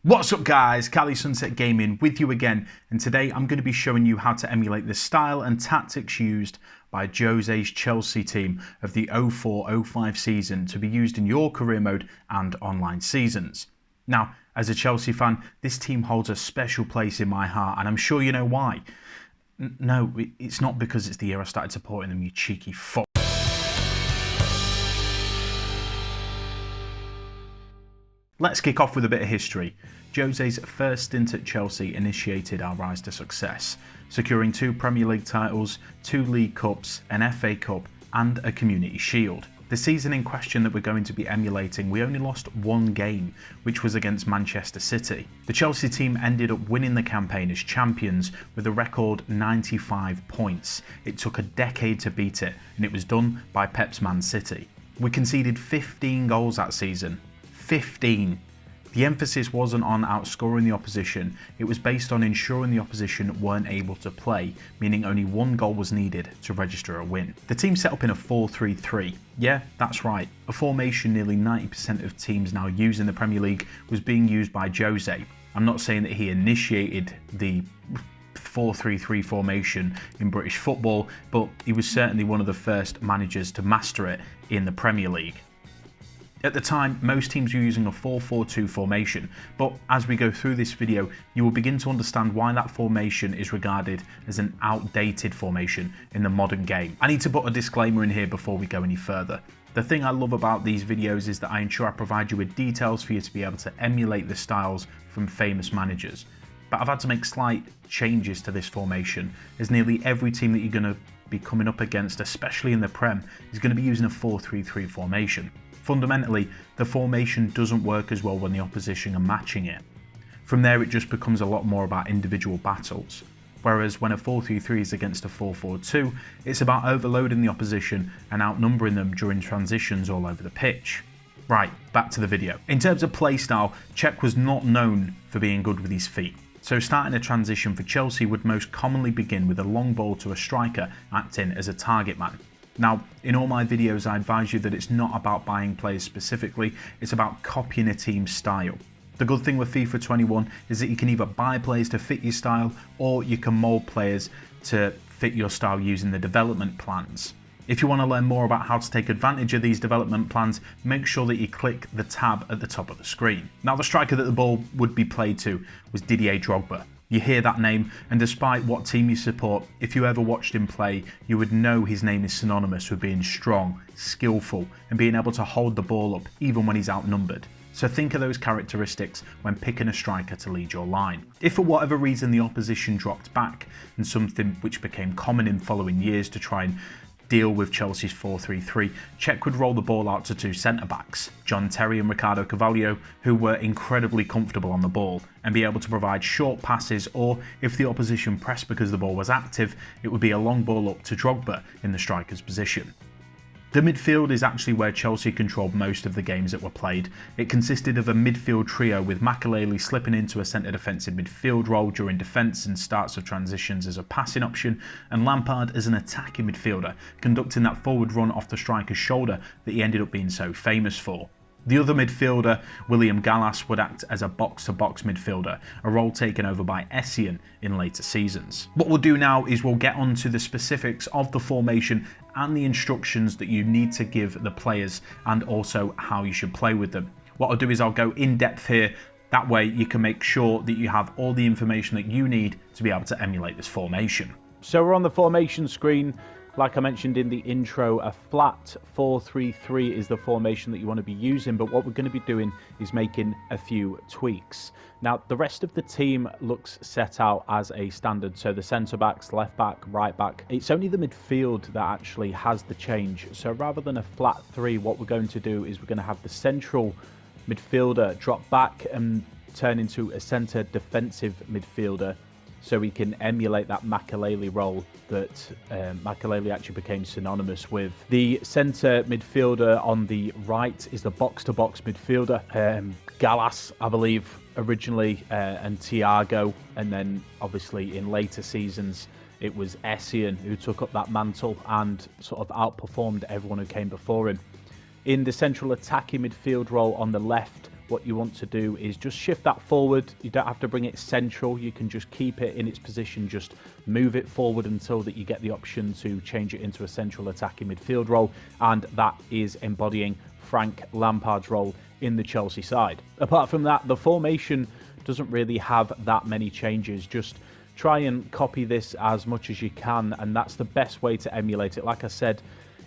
What's up guys, Cali Sunset Gaming with you again, and today I'm going to be showing you how to emulate the style and tactics used by Jose's Chelsea team of the 04-05 season to be used in your career mode and online seasons. Now, as a Chelsea fan, this team holds a special place in my heart, and I'm sure you know why. No, it's not because it's the year I started supporting them, you cheeky fuck. Let's kick off with a bit of history. Jose's first stint at Chelsea initiated our rise to success, securing 2 Premier League titles, 2 League Cups, an FA Cup and a Community Shield. The season in question that we're going to be emulating, we only lost 1 game, which was against Manchester City. The Chelsea team ended up winning the campaign as champions with a record 95 points. It took a decade to beat it, and it was done by Pep's Man City. We conceded 15 goals that season. 15. The emphasis wasn't on outscoring the opposition, it was based on ensuring the opposition weren't able to play, meaning only 1 goal was needed to register a win. The team set up in a 4-3-3. Yeah, that's right. A formation nearly 90% of teams now use in the Premier League was being used by Jose. I'm not saying that he initiated the 4-3-3 formation in British football, but he was certainly one of the first managers to master it in the Premier League. At the time, most teams were using a 4-4-2 formation, but as we go through this video, you will begin to understand why that formation is regarded as an outdated formation in the modern game. I need to put a disclaimer in here before we go any further. The thing I love about these videos is that I ensure I provide you with details for you to be able to emulate the styles from famous managers. But I've had to make slight changes to this formation, as nearly every team that you're going to be coming up against, especially in the Prem, is going to be using a 4-3-3 formation. Fundamentally, the formation doesn't work as well when the opposition are matching it. From there, it just becomes a lot more about individual battles. Whereas when a 4-3-3 is against a 4-4-2, it's about overloading the opposition and outnumbering them during transitions all over the pitch. Right, back to the video. In terms of playstyle, Cech was not known for being good with his feet. So starting a transition for Chelsea would most commonly begin with a long ball to a striker acting as a target man. Now, in all my videos, I advise you that it's not about buying players specifically, it's about copying a team's style. The good thing with FIFA 21 is that you can either buy players to fit your style, or you can mould players to fit your style using the development plans. If you want to learn more about how to take advantage of these development plans, make sure that you click the tab at the top of the screen. Now, the striker that the ball would be played to was Didier Drogba. You hear that name, and despite what team you support, if you ever watched him play, you would know his name is synonymous with being strong, skillful, and being able to hold the ball up even when he's outnumbered. So think of those characteristics when picking a striker to lead your line. If for whatever reason the opposition dropped back, and something which became common in following years to try and deal with Chelsea's 4-3-3, Cech would roll the ball out to 2 centre-backs, John Terry and Ricardo Carvalho, who were incredibly comfortable on the ball and be able to provide short passes, or if the opposition pressed because the ball was active, it would be a long ball up to Drogba in the striker's position. The midfield is actually where Chelsea controlled most of the games that were played. It consisted of a midfield trio with Makelele slipping into a centre defensive midfield role during defence and starts of transitions as a passing option, and Lampard as an attacking midfielder, conducting that forward run off the striker's shoulder that he ended up being so famous for. The other midfielder, William Gallas, would act as a box-to-box midfielder, a role taken over by Essien in later seasons. What we'll do now is we'll get on to the specifics of the formation and the instructions that you need to give the players, and also how you should play with them. What I'll do is I'll go in depth here, that way you can make sure that you have all the information that you need to be able to emulate this formation. So we're on the formation screen. Like I mentioned in the intro, a flat 4-3-3 is the formation that you want to be using, but what we're going to be doing is making a few tweaks. Now, the rest of the team looks set out as a standard, so the centre-backs, left-back, right-back. It's only the midfield that actually has the change. So rather than a flat 3, what we're going to do is we're going to have the central midfielder drop back and turn into a centre defensive midfielder, so we can emulate that Makelele role that Makelele actually became synonymous with. The centre midfielder on the right is the box-to-box midfielder. Gallas, I believe, originally, and Thiago, and then obviously in later seasons it was Essien who took up that mantle and sort of outperformed everyone who came before him. In the central attacking midfield role on the left, what you want to do is just shift that forward. You don't have to bring it central. You can just keep it in its position, just move it forward until that you get the option to change it into a central attacking midfield role, and that is embodying Frank Lampard's role in the Chelsea side. Apart from that, the formation doesn't really have that many changes. Just try and copy this as much as you can, and that's the best way to emulate it. Like I said,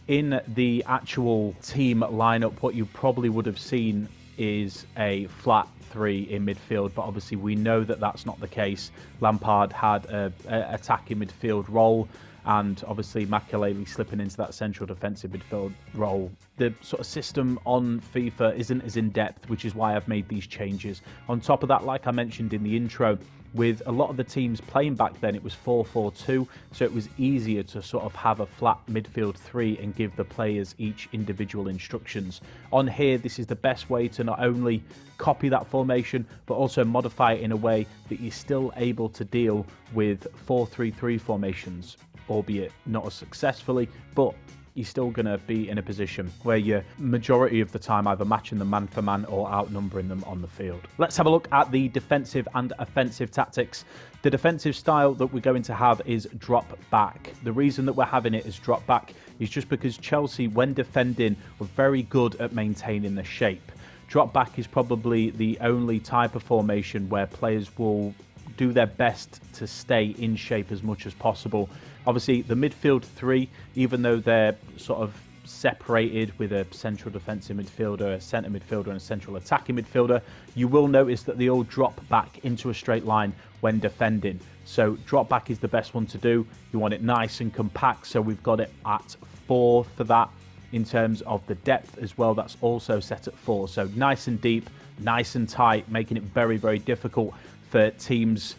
in the actual team lineup, what you probably would have seen is a flat three in midfield, but obviously we know that that's not the case. Lampard had a attacking midfield role, and obviously Makelele slipping into that central defensive midfield role. The sort of system on FIFA isn't as in-depth, which is why I've made these changes. On top of that, like I mentioned in the intro, with a lot of the teams playing back then, it was 4-4-2, so it was easier to sort of have a flat midfield three and give the players each individual instructions. On here, this is the best way to not only copy that formation, but also modify it in a way that you're still able to deal with 4-3-3 formations, albeit not as successfully, but you're still going to be in a position where you're majority of the time either matching them man for man or outnumbering them on the field. Let's have a look at the defensive and offensive tactics. The defensive style that we're going to have is drop back. The reason that we're having it as drop back is just because Chelsea, when defending, were very good at maintaining the shape. Drop back is probably the only type of formation where players will do their best to stay in shape as much as possible. Obviously, the midfield three, even though they're sort of separated with a central defensive midfielder, a centre midfielder and a central attacking midfielder, you will notice that they all drop back into a straight line when defending. So drop back is the best one to do. You want it nice and compact, so we've got it at 4 for that. In terms of the depth as well, that's also set at 4. So nice and deep, nice and tight, making it very, very difficult for teams,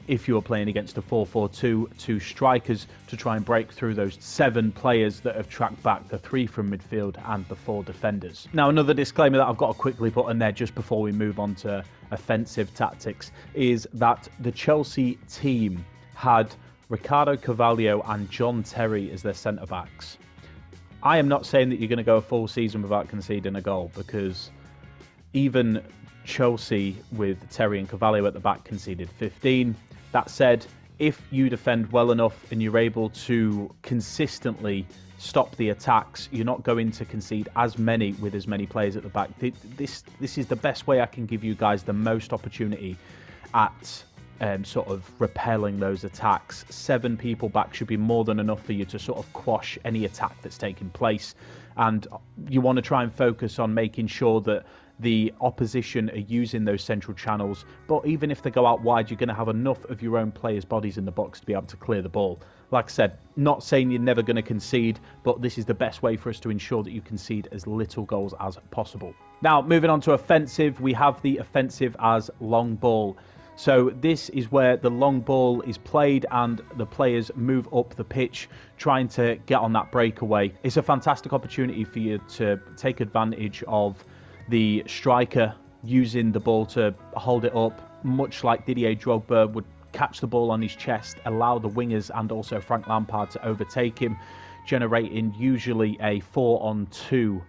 if you're playing against a 4-4-2, 2 strikers, to try and break through those 7 players that have tracked back, the 3 from midfield and the 4 defenders. Now, another disclaimer that I've got to quickly put in there just before we move on to offensive tactics is that the Chelsea team had Ricardo Carvalho and John Terry as their centre-backs. I am not saying that you're going to go a full season without conceding a goal, because even Chelsea with Terry and Carvalho at the back conceded 15. That said, if you defend well enough and you're able to consistently stop the attacks, you're not going to concede as many with as many players at the back. This is the best way I can give you guys the most opportunity at sort of repelling those attacks. 7 people back should be more than enough for you to sort of quash any attack that's taking place. And you want to try and focus on making sure that the opposition are using those central channels, but even if they go out wide, you're going to have enough of your own players' bodies in the box to be able to clear the ball. Like I said, not saying you're never going to concede, but this is the best way for us to ensure that you concede as little goals as possible. Now, moving on to offensive, we have the offensive as long ball. So this is where the long ball is played and the players move up the pitch trying to get on that breakaway. It's a fantastic opportunity for you to take advantage of the striker using the ball to hold it up, much like Didier Drogba would catch the ball on his chest, allow the wingers and also Frank Lampard to overtake him, generating usually a 4-on-2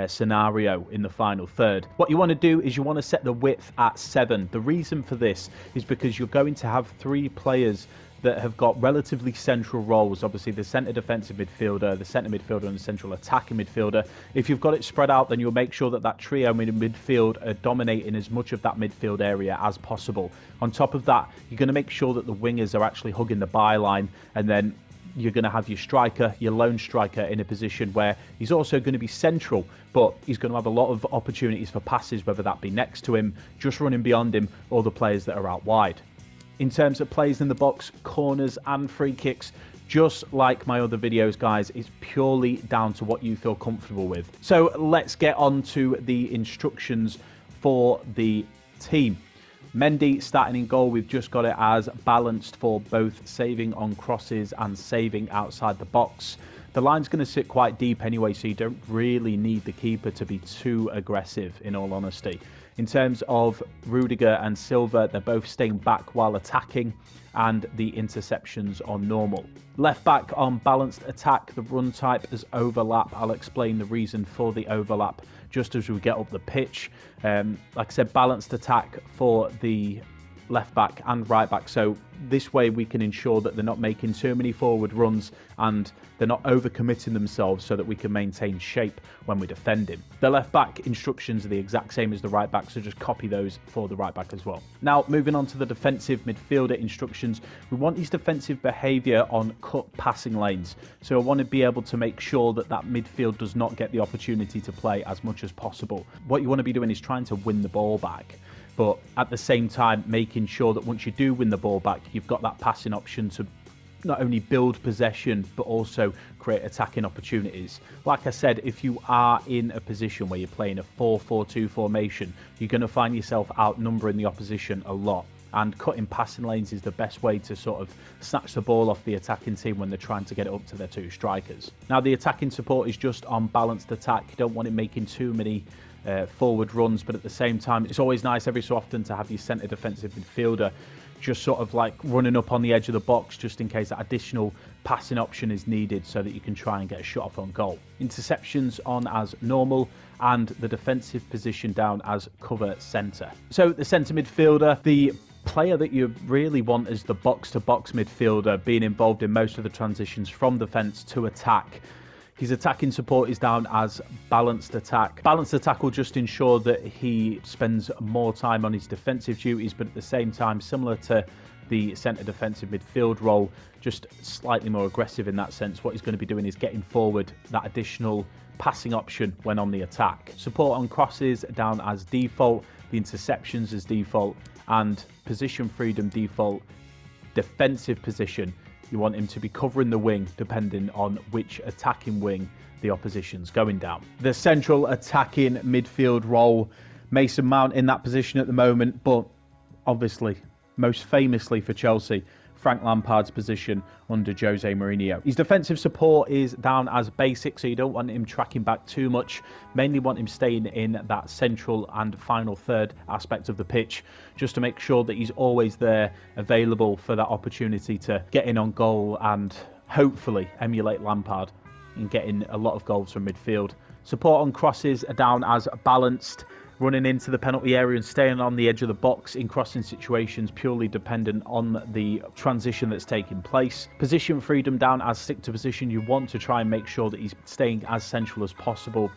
scenario in the final third. What you want to do is you want to set the width at 7. The reason for this is because you're going to have 3 players that have got relatively central roles. Obviously the centre defensive midfielder, the centre midfielder and the central attacking midfielder. If you've got it spread out, then you'll make sure that that trio in midfield are dominating as much of that midfield area as possible. On top of that, you're going to make sure that the wingers are actually hugging the byline, and then you're going to have your striker, your lone striker, in a position where he's also going to be central, but he's going to have a lot of opportunities for passes, whether that be next to him, just running beyond him, or the players that are out wide. In terms of plays in the box, corners and free kicks, just like my other videos, guys, it's purely down to what you feel comfortable with. So let's get on to the instructions for the team. Mendy starting in goal, we've just got it as balanced for both saving on crosses and saving outside the box. The line's going to sit quite deep anyway, so you don't really need the keeper to be too aggressive, in all honesty. In terms of Rudiger and Silva, they're both staying back while attacking, and the interceptions are normal. Left back on balanced attack, the run type is overlap. I'll explain the reason for the overlap just as we get up the pitch. Like I said, balanced attack for the left back and right back, so this way we can ensure that they're not making too many forward runs and they're not overcommitting themselves, so that we can maintain shape when we're defending. The left back instructions are the exact same as the right back, so just copy those for the right back as well. Now moving on to the defensive midfielder instructions, we want his defensive behaviour on cut passing lanes, so I want to be able to make sure that that midfield does not get the opportunity to play as much as possible. What you want to be doing is trying to win the ball back, but at the same time making sure that once you do win the ball back, you've got that passing option to not only build possession but also create attacking opportunities. Like I said, if you are in a position where you're playing a 4-4-2 formation, you're going to find yourself outnumbering the opposition a lot, and cutting passing lanes is the best way to sort of snatch the ball off the attacking team when they're trying to get it up to their two strikers. Now the attacking support is just on balanced attack. You don't want it making too many forward runs, but at the same time it's always nice every so often to have your centre defensive midfielder just sort of like running up on the edge of the box, just in case that additional passing option is needed, so that you can try and get a shot off on goal. Interceptions on as normal, and the defensive position down as cover centre. So the centre midfielder, the player that you really want is the box-to-box midfielder, being involved in most of the transitions from defence to attack. His attacking support is down as balanced attack. Balanced attack will just ensure that he spends more time on his defensive duties, but at the same time, similar to the centre defensive midfield role, just slightly more aggressive in that sense. What he's going to be doing is getting forward that additional passing option when on the attack. Support on crosses down as default, the interceptions as default, and position freedom default. Defensive position, you want him to be covering the wing depending on which attacking wing the opposition's going down. The central attacking midfield role, Mason Mount in that position at the moment, but obviously most famously for Chelsea, Frank Lampard's position under Jose Mourinho. His defensive support is down as basic, so you don't want him tracking back too much. Mainly want him staying in that central and final third aspect of the pitch, just to make sure that he's always there, available for that opportunity to get in on goal and hopefully emulate Lampard in getting a lot of goals from midfield. Support on crosses are down as balanced, running into the penalty area and staying on the edge of the box in crossing situations, purely dependent on the transition that's taking place. Position freedom down as stick to position. You want to try and make sure that he's staying as central as possible,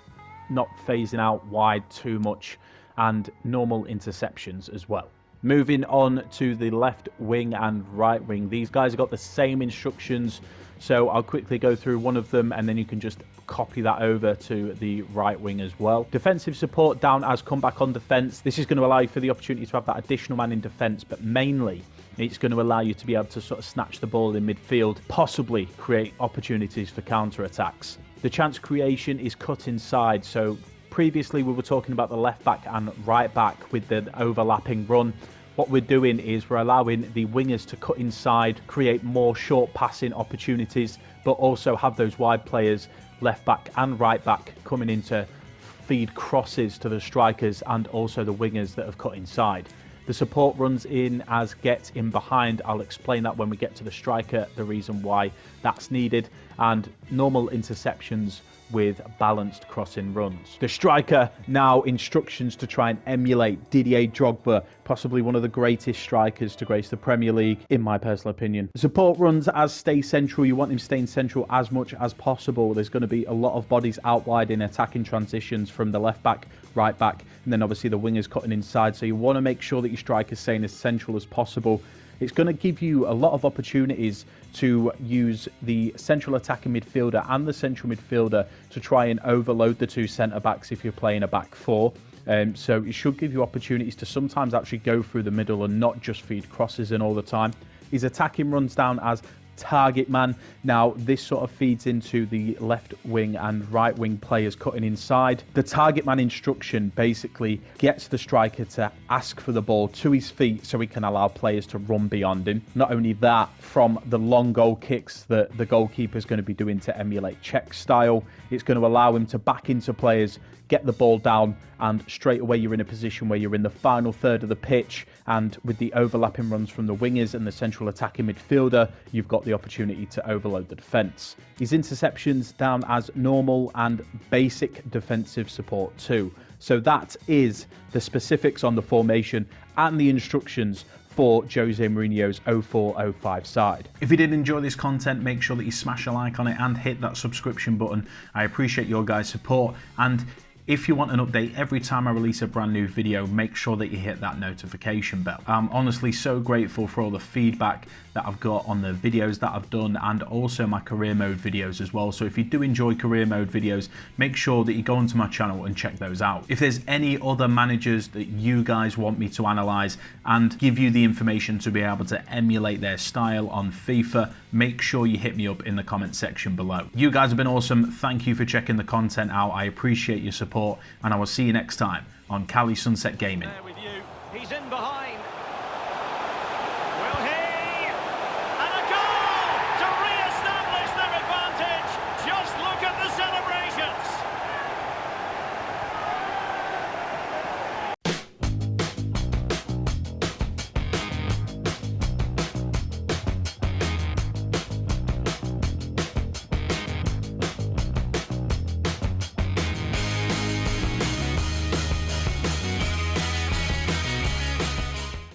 not phasing out wide too much, and normal interceptions as well. Moving on to the left wing and right wing. These guys have got the same instructions, so I'll quickly go through one of them and then you can just copy that over to the right wing as well. Defensive support down as comeback on defence. This is going to allow you for the opportunity to have that additional man in defence, but mainly it's going to allow you to be able to sort of snatch the ball in midfield, possibly create opportunities for counter-attacks. The chance creation is cut inside, so previously we were talking about the left back and right back with the overlapping run. What we're doing is we're allowing the wingers to cut inside, create more short passing opportunities, but also have those wide players, left back and right back, coming in to feed crosses to the strikers and also the wingers that have cut inside. The support runs in as get in behind. I'll explain that when we get to the striker, the reason why that's needed, and normal interceptions with balanced crossing runs. The striker, now instructions to try and emulate Didier Drogba, possibly one of the greatest strikers to grace the Premier League, in my personal opinion. The support runs as stay central. You want him staying central as much as possible. There's going to be a lot of bodies out wide in attacking transitions from the left back, right back, and then obviously the wingers cutting inside. So you want to make sure that your striker's staying as central as possible. It's going to give you a lot of opportunities to use the central attacking midfielder and the central midfielder to try and overload the two centre-backs if you're playing a back four. So it should give you opportunities to sometimes actually go through the middle and not just feed crosses in all the time. His attacking runs down as target man. Now, this sort of feeds into the left wing and right wing players cutting inside. The target man instruction basically gets the striker to ask for the ball to his feet so he can allow players to run beyond him. Not only that, from the long goal kicks that the goalkeeper is going to be doing to emulate Czech style, it's going to allow him to back into players, get the ball down, and straight away you're in a position where you're in the final third of the pitch, and with the overlapping runs from the wingers and the central attacking midfielder, you've got the opportunity to overload the defence. His interceptions down as normal and basic defensive support too. So that is the specifics on the formation and the instructions for Jose Mourinho's 04-05 side. If you did enjoy this content, make sure that you smash a like on it and hit that subscription button. I appreciate your guys' support, and if you want an update every time I release a brand new video, make sure that you hit that notification bell. I'm honestly so grateful for all the feedback that I've got on the videos that I've done, and also my career mode videos as well. So if you do enjoy career mode videos, make sure that you go onto my channel and check those out. If there's any other managers that you guys want me to analyze and give you the information to be able to emulate their style on FIFA, make sure you hit me up in the comment section below. You guys have been awesome. Thank you for checking the content out. I appreciate your support, and I will see you next time on Cali Sunset Gaming.